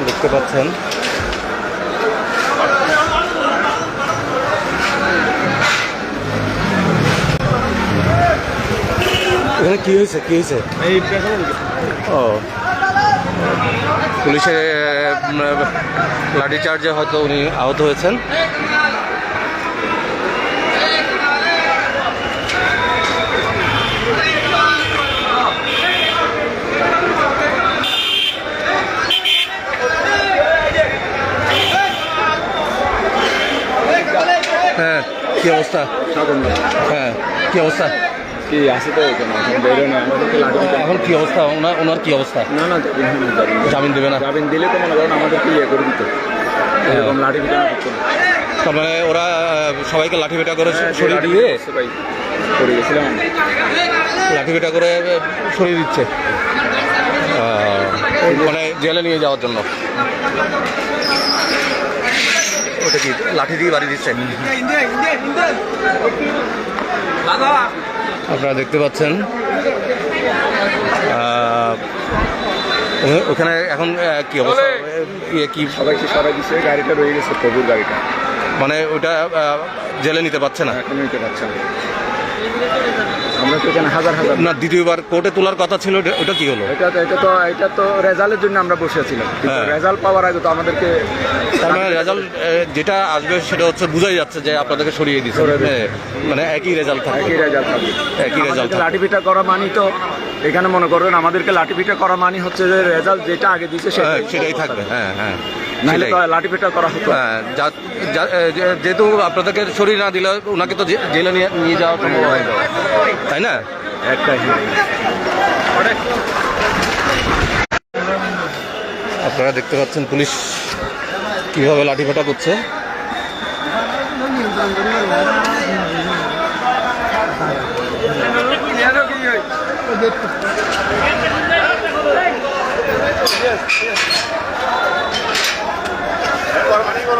দেখতে পাচ্ছেন এখানে কি হয়েছে ও পুলিশের লাঠিচার্জে হয়তো উনি আহত হয়েছেন। হ্যাঁ কি অবস্থা? হ্যাঁ কি অবস্থা? কি আসে তো বেরো না আমাদেরকে লাঠি এখন কি অবস্থা ওনার কি অবস্থা? না জামিন দেবে না? জামিন দিলে তো মনে করেন আমাদেরকে ইয়ে করে দিত এরকম লাঠি পিটা করতো না। তার মানে ওরা সবাইকে লাঠি পেটা করে সরিয়ে দিয়ে ভাই করে গেছিলাম লাঠি পেটা করে সরিয়ে দিচ্ছে মানে জেলে নিয়ে যাওয়ার জন্য। ওটা কি লাঠি দিয়ে বাড়ি দিচ্ছে? আপনারা দেখতে পাচ্ছেন ওখানে এখন কি অবস্থা? কি সবাই দিচ্ছে, গাড়িটা রয়ে গেছে প্রভুর গাড়িটা, মানে ওটা জেলে নিতে পারছে না, এখন নিতে পারছে না। আমরা তো এখানে হাজার না দ্বিতীয়বার কোর্টে তোলার কথা ছিল, ওটা কি হলো? এটা তো রেজাল্টের জন্য আমরা বসে ছিলাম, রেজাল্ট পাওয়ার আগে তো আমাদেরকে তার মানে রেজাল্ট যেটা আসবে সেটা হচ্ছে বোঝাই যাচ্ছে যে আপনাদেরকে সরিয়ে দিচ্ছে, মানে একই রেজাল্ট থাকবে, একই রেজাল্ট। লাঠি পিটা করা মানি তো এখানে মনে করবেন আমাদেরকে লাঠি পিটা করা মানি হচ্ছে যে রেজাল্ট যেটা আগে দিচ্ছে সেটাই থাকবে। হ্যাঁ হ্যাঁ, নাহলে লাঠি পিটা করা হতো। যেহেতু আপনাদেরকে সরিয়ে না দিলে ওনাকে তো জেলে নিয়ে যাওয়া সম্ভব হয়, তাই না? একটাই আপনারা দেখতে পাচ্ছেন পুলিশ কিভাবে লাঠিপেটা করছে।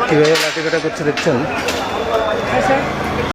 কিভাবে লাঠিপেটা করছে দেখছেন।